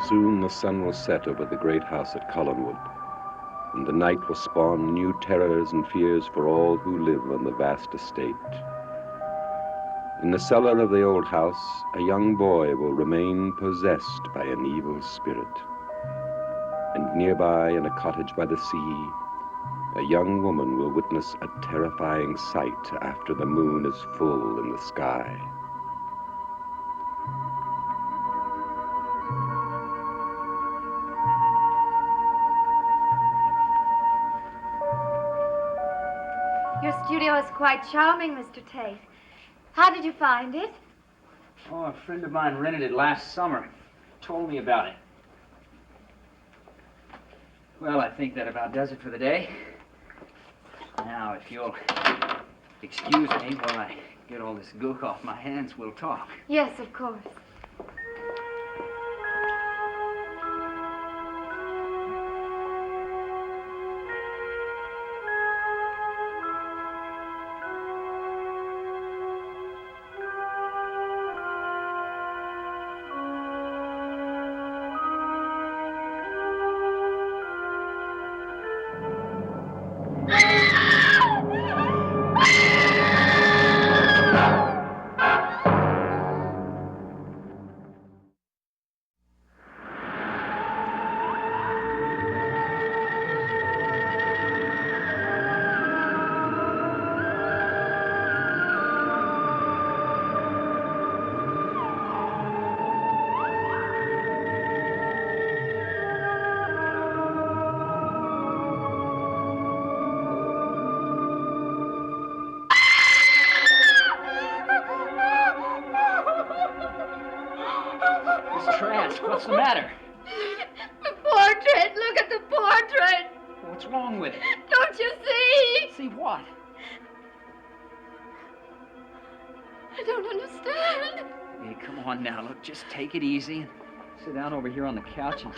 Soon the sun will set over the great house at Collinwood, and the night will spawn new terrors and fears for all who live on the vast estate. In the cellar of the old house, a young boy will remain possessed by an evil spirit. And nearby, in a cottage by the sea, a young woman will witness a terrifying sight after the moon is full in the sky. Your studio is quite charming, Mr. Tate. How did you find it? Oh, a friend of mine rented it last summer. Told me about it. Well, I think that about does it for the day. Now, if you'll excuse me while I get all this gook off my hands, we'll talk. Yes, of course. Miss Trask, what's the matter? The portrait! Look at the portrait! What's wrong with it? Don't you see? See what? I don't understand. Hey, come on now. Look, just take it easy and sit down over here on the couch and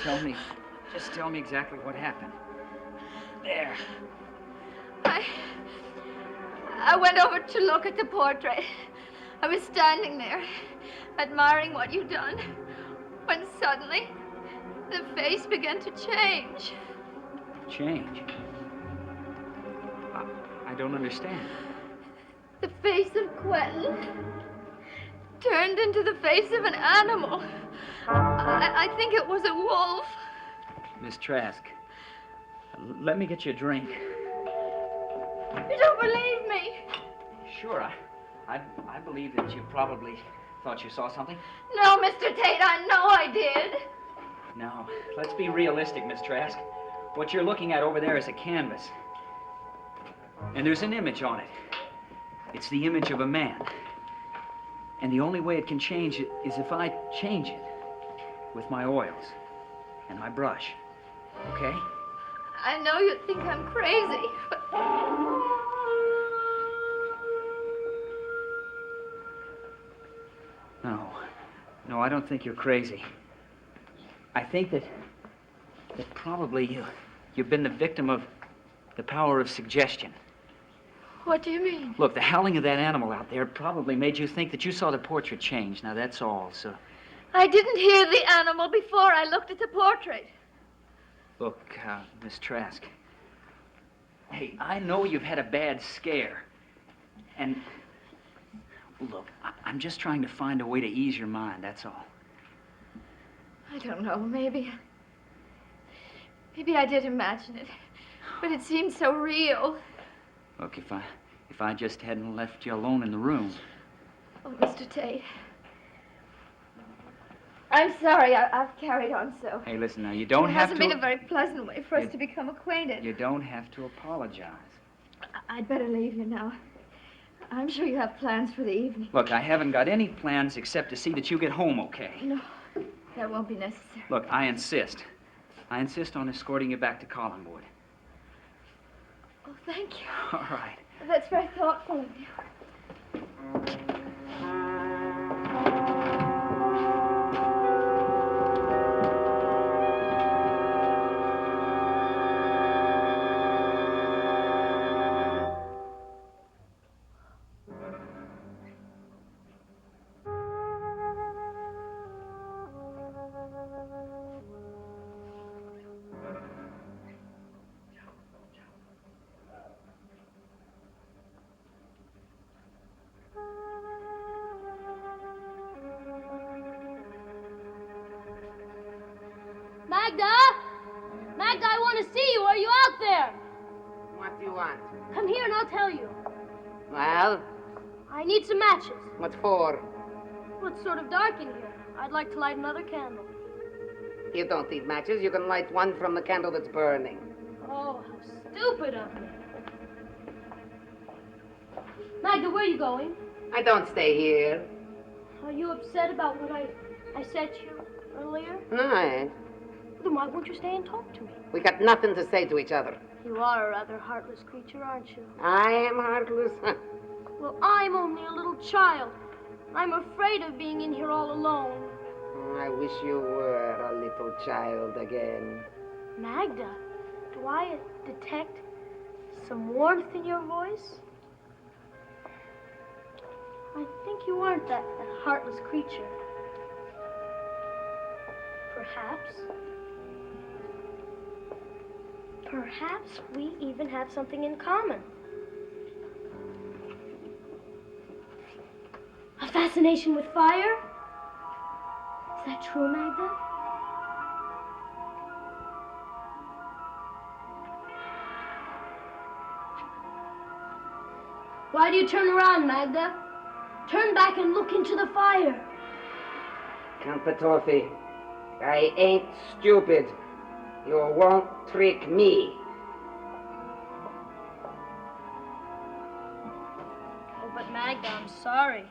just tell me exactly what happened. There. I went over to look at the portrait. I was standing there, admiring what you'd done, when suddenly the face began to change. Change? I don't understand. The face of Quentin turned into the face of an animal. I think it was a wolf. Miss Trask, let me get you a drink. You don't believe me? Sure, I believe that you probably thought you saw something. No, Mr. Tate, I know I did. Now, let's be realistic, Miss Trask. What you're looking at over there is a canvas. And there's an image on it. It's the image of a man. And the only way it can change it is if I change it with my oils and my brush. Okay? I know you think I'm crazy, but... No, I don't think you're crazy. I think that probably you've been the victim of the power of suggestion. What do you mean? Look, the howling of that animal out there probably made you think that you saw the portrait change. Now, that's all, so... I didn't hear the animal before I looked at the portrait. Look, Miss Trask. Hey, I know you've had a bad scare. And... Look, I'm just trying to find a way to ease your mind, that's all. I don't know, maybe I did imagine it, but it seemed so real. Look, if I just hadn't left you alone in the room. Oh, Mr. Tate. I'm sorry I've carried on so. Hey, listen, now, you don't have to... It hasn't been a very pleasant way for us to become acquainted. You don't have to apologize. I'd better leave you now. I'm sure you have plans for the evening. Look, I haven't got any plans except to see that you get home okay. No, that won't be necessary. Look, I insist. I insist on escorting you back to Collinwood. Oh, thank you. All right. That's very thoughtful of you. want? Come here and I'll tell you. Well, I need some matches. what for? Well, it's sort of dark in here. I'd like to light another candle. You don't need matches. You can light one from the candle that's burning. Oh, how stupid of me. Magda, where are you going? I don't stay here. Are you upset about what I said to you earlier? No, I ain't. Then why won't you stay and talk to me? We got nothing to say to each other. You are a rather heartless creature, aren't you? I am heartless. Well, I'm only a little child. I'm afraid of being in here all alone. I wish you were a little child again. Magda, do I detect some warmth in your voice? I think you aren't that heartless creature. Perhaps we even have something in common. A fascination with fire? Is that true, Magda? Why do you turn around, Magda? Turn back and look into the fire. Count Petofi, I ain't stupid. You won't trick me. Oh, but Magda, I'm sorry.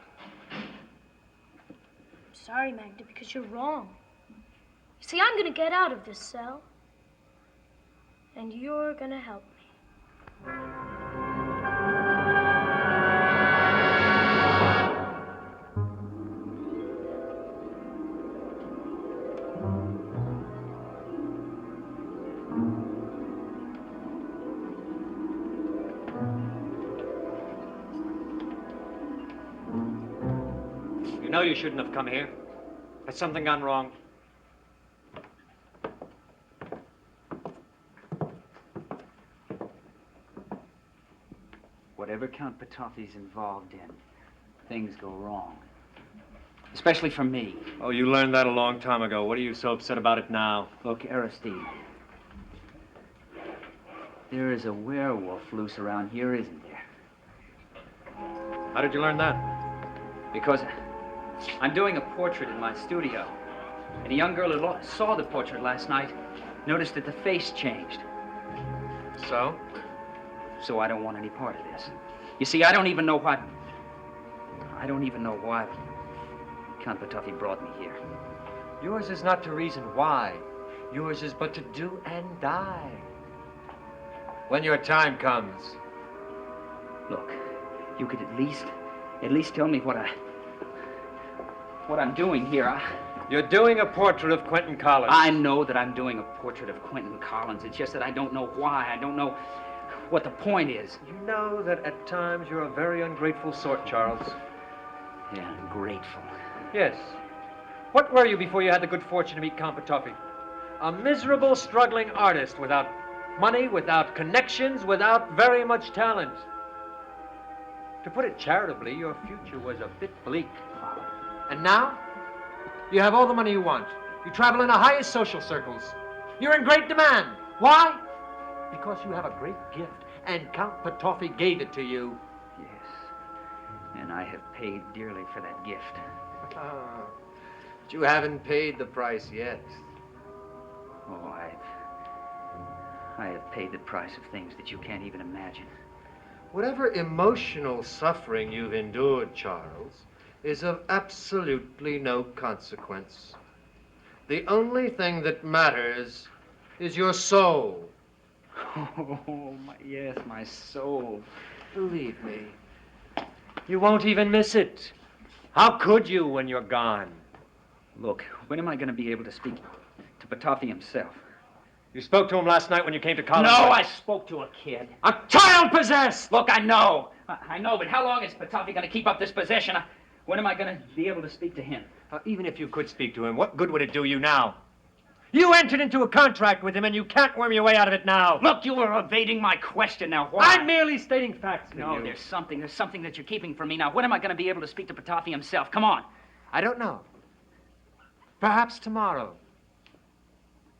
I'm sorry, Magda, because you're wrong. You see, I'm gonna get out of this cell, and you're gonna help me. You know you shouldn't have come here. Has something gone wrong? Whatever Count Petofi's involved in, things go wrong. Especially for me. Oh, you learned that a long time ago. What are you so upset about it now? Look, Aristide, there is a werewolf loose around here, isn't there? How did you learn that? Because I'm doing a portrait in my studio. And a young girl who saw the portrait last night noticed that the face changed. So? So I don't want any part of this. You see, I don't even know why Count Petofi brought me here. Yours is not to reason why. Yours is but to do and die. When your time comes. Look, you could at least tell me what I'm doing here. You're doing a portrait of Quentin Collins. I know that I'm doing a portrait of Quentin Collins. It's just that I don't know why. I don't know what the point is. You know that at times you're a very ungrateful sort, Charles. Yeah, grateful. Yes. What were you before you had the good fortune to meet Count Petofi? A miserable, struggling artist without money, without connections, without very much talent. To put it charitably, your future was a bit bleak. And now, you have all the money you want. You travel in the highest social circles. You're in great demand. Why? Because you have a great gift, and Count Petofi gave it to you. Yes. And I have paid dearly for that gift. But you haven't paid the price yet. Oh, I have paid the price of things that you can't even imagine. Whatever emotional suffering you've endured, Charles, is of absolutely no consequence. The only thing that matters is your soul. Oh, yes, my soul. Believe me, you won't even miss it. How could you when you're gone? Look, when am I going to be able to speak to Petofi himself? You spoke to him last night when you came to college. No, I spoke to a kid. A child possessed! Look, I know, but how long is Petofi going to keep up this possession? When am I going to be able to speak to him? Even if you could speak to him, what good would it do you now? You entered into a contract with him, and you can't worm your way out of it now. Look, you are evading my question now. Why? I'm merely stating facts to you. No, there's something that you're keeping from me now. When am I going to be able to speak to Petofi himself? Come on. I don't know. Perhaps tomorrow.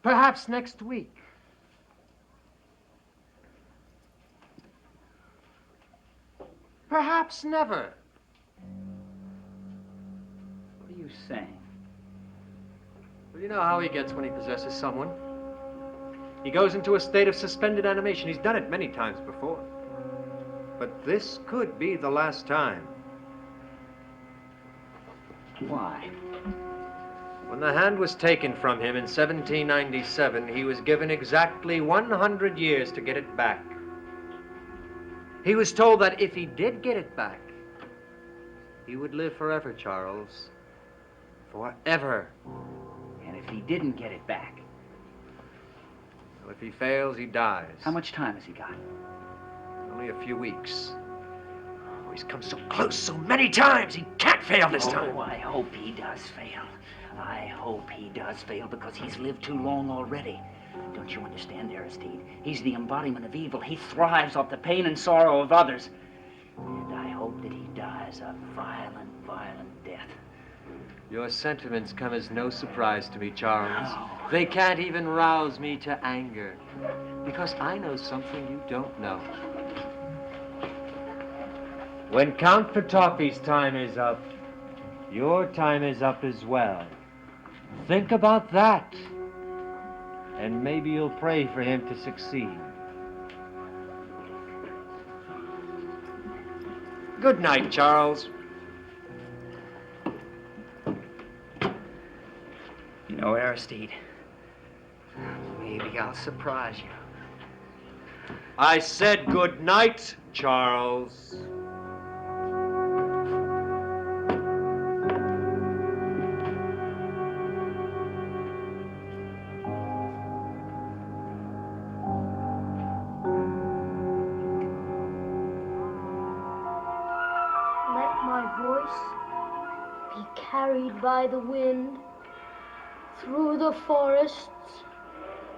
Perhaps next week. perhaps never. What are you saying? Well, you know how he gets when he possesses someone. He goes into a state of suspended animation. He's done it many times before. But this could be the last time. Why? When the hand was taken from him in 1797, he was given exactly 100 years to get it back. He was told that if he did get it back, he would live forever, Charles. Forever. And if he didn't get it back? Well, if he fails, he dies. How much time has he got? Only a few weeks. Oh, he's come so close so many times, he can't fail this time. Oh, I hope he does fail. I hope he does fail because he's lived too long already. Don't you understand, Aristide? He's the embodiment of evil. He thrives off the pain and sorrow of others. And I hope that he dies a violent, violent death. Your sentiments come as no surprise to me, Charles. No. They can't even rouse me to anger. Because I know something you don't know. When Count Petofi's time is up, your time is up as well. Think about that. And maybe you'll pray for him to succeed. Good night, Charles. You know, Aristide, maybe I'll surprise you. I said good night, Charles. Let my voice be carried by the wind through the forests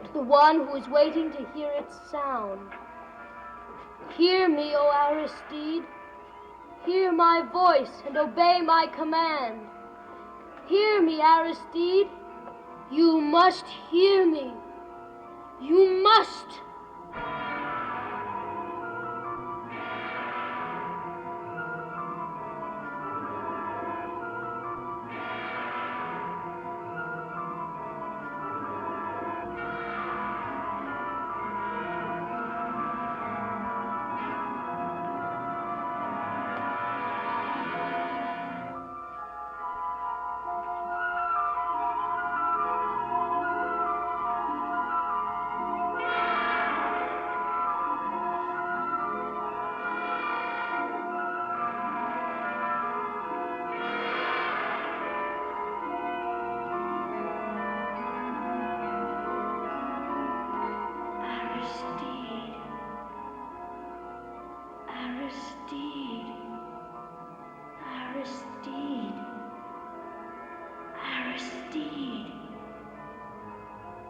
to the one who is waiting to hear its sound. Hear me, O Aristide. Hear my voice and obey my command. Hear me, Aristide. You must hear me. You must.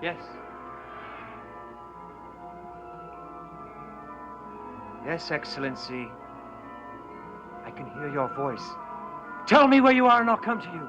Yes. Yes, Excellency. I can hear your voice. Tell me where you are and I'll come to you.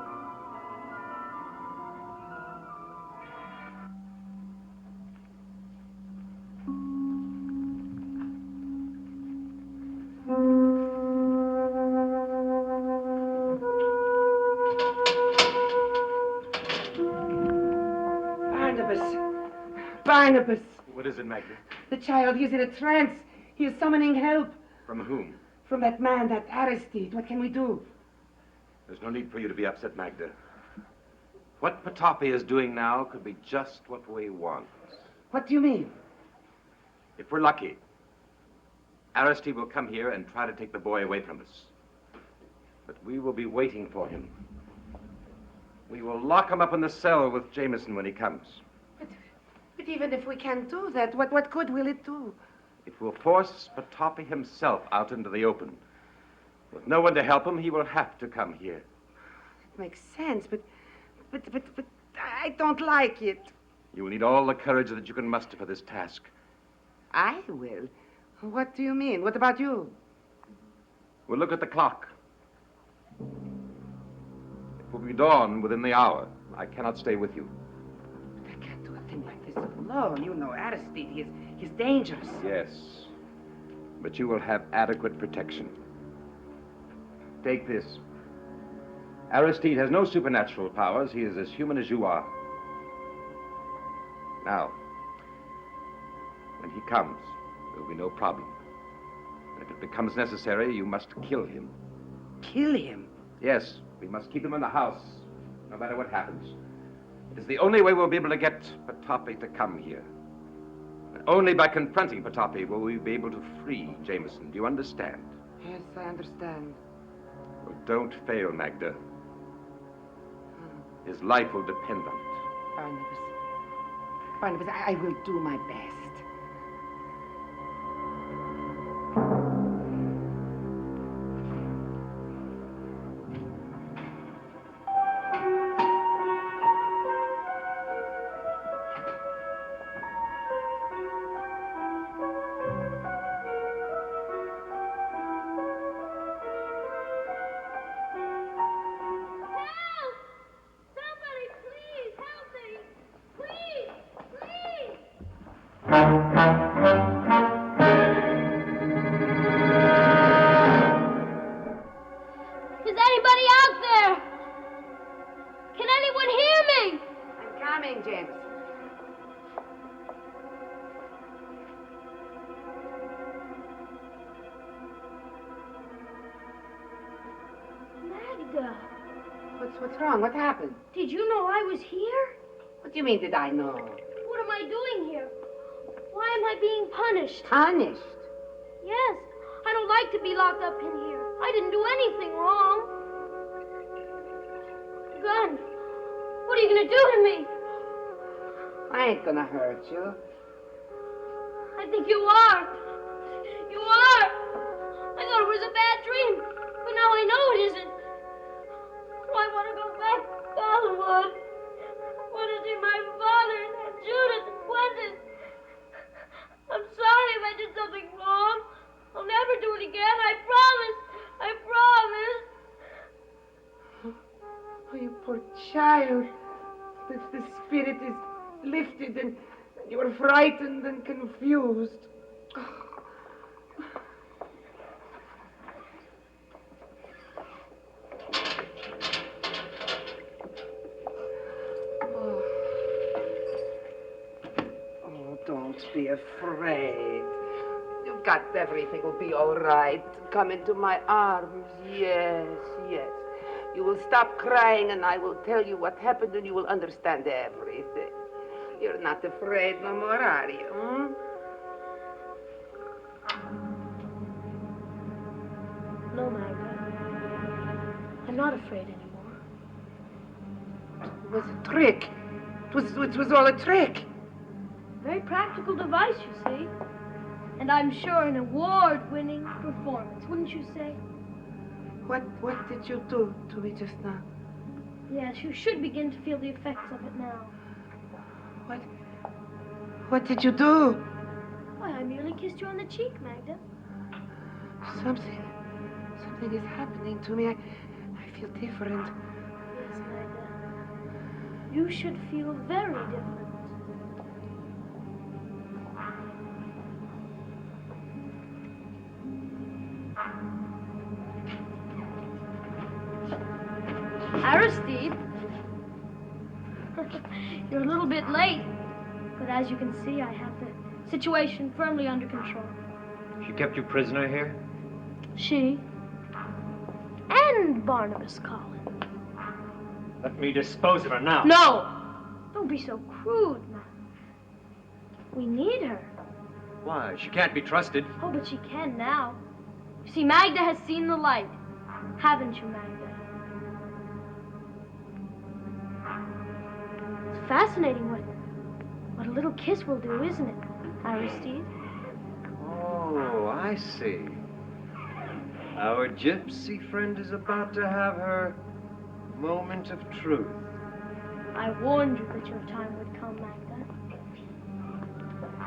Barnabas, What is it, Magda? the child, he's in a trance. He is summoning help From whom? from that man, that Aristide. What can we do? There's no need for you to be upset, Magda. What Petofi is doing now could be just what we want. What do you mean? If we're lucky, Aristide will come here and try to take the boy away from us. But we will be waiting for him. We will lock him up in the cell with Jameson when he comes. But even if we can't do that, what good will it do? It will force Petofi himself out into the open. With no one to help him, he will have to come here. It makes sense, but I don't like it. You will need all the courage that you can muster for this task. I will. What do you mean? What about you? We'll look at the clock. It will be dawn within the hour. I cannot stay with you. I can't do a thing like this alone. You know Aristide. He's dangerous. Yes, but you will have adequate protection. Take this. Aristide has no supernatural powers. He is as human as you are. Now, when he comes, there will be no problem. And if it becomes necessary, you must kill him. Kill him? Yes, we must keep him in the house, no matter what happens. It is the only way we'll be able to get Potopi to come here. And only by confronting Potopi will we be able to free Jameson. Do you understand? Yes, I understand. Well, don't fail, Magda. His life will depend on it. Barnabas. Barnabas, I will do my best. What's wrong? What happened? Did you know I was here? What do you mean, did I know? What am I doing here? Why am I being punished? Punished? Yes. I don't like to be locked up in here. I didn't do anything wrong. Gun, what are you going to do to me? I ain't gonna hurt you. I think you are. You are. I thought it was a bad dream, but now I know it isn't. I want to go back to Hollywood. I want to see my father and Judith and Quentin. I'm sorry if I did something wrong. I'll never do it again. I promise. I promise. Oh, you poor child. The spirit is lifted and you are frightened and confused. Don't be afraid. You've got everything will be all right. Come into my arms. Yes, yes. You will stop crying and I will tell you what happened and you will understand everything. You're not afraid no more, are you? Hmm? No, Magda. I'm not afraid anymore. It was a trick. It was all a trick. Very practical device, you see. And I'm sure an award-winning performance, wouldn't you say? What did you do to me just now? Yes, you should begin to feel the effects of it now. What did you do? Why, I merely kissed you on the cheek, Magda. Something is happening to me. I feel different. Yes, Magda. You should feel very different. Aristide, you're a little bit late, but as you can see, I have the situation firmly under control. She kept you prisoner here? She and Barnabas Collins. Let me dispose of her now. No! Don't be so crude, man. We need her. Why? She can't be trusted. Oh, but she can now. You see, Magda has seen the light. Haven't you, Magda? It's fascinating what a little kiss will do, isn't it, Aristide? Oh, I see. Our gypsy friend is about to have her moment of truth. I warned you that your time would come, Magda.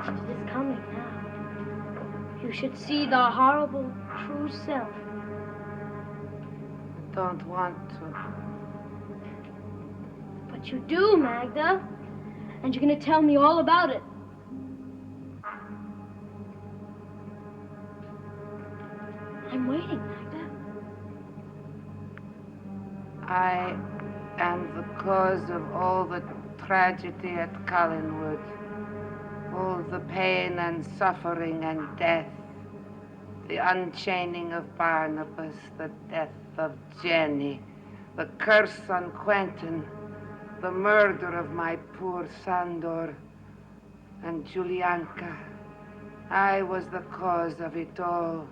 It is coming now. You should see the horrible, true self. I don't want to. But you do, Magda. And you're going to tell me all about it. I'm waiting, Magda. I am the cause of all the tragedy at Collinwood, all the pain and suffering and death, the unchaining of Barnabas, the death of Jenny, the curse on Quentin, the murder of my poor Sandor and Julianka. I was the cause of it all.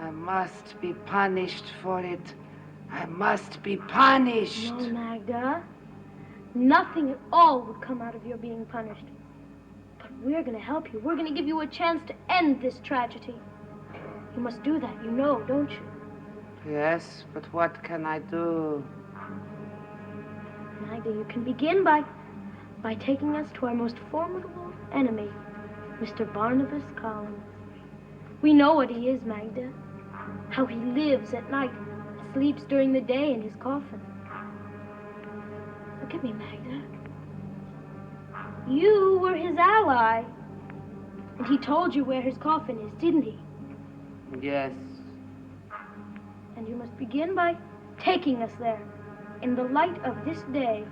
I must be punished for it. I must be punished. No, Magda. Nothing at all would come out of your being punished. But we're going to help you. We're going to give you a chance to end this tragedy. You must do that, you know, don't you? Yes, but what can I do? Magda, you can begin by taking us to our most formidable enemy, Mr. Barnabas Collins. We know what he is, Magda. How he lives at night, sleeps during the day in his coffin. Look at me, Magda. You were his ally. And he told you where his coffin is, didn't he? Yes. And you must begin by taking us there, in the light of this day.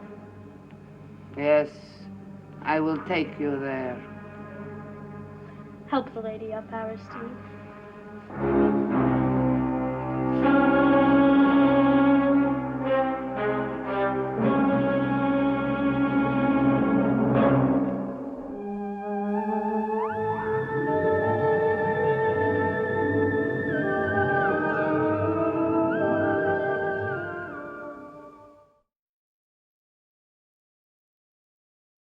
Yes, I will take you there. Help the lady up, Aristide.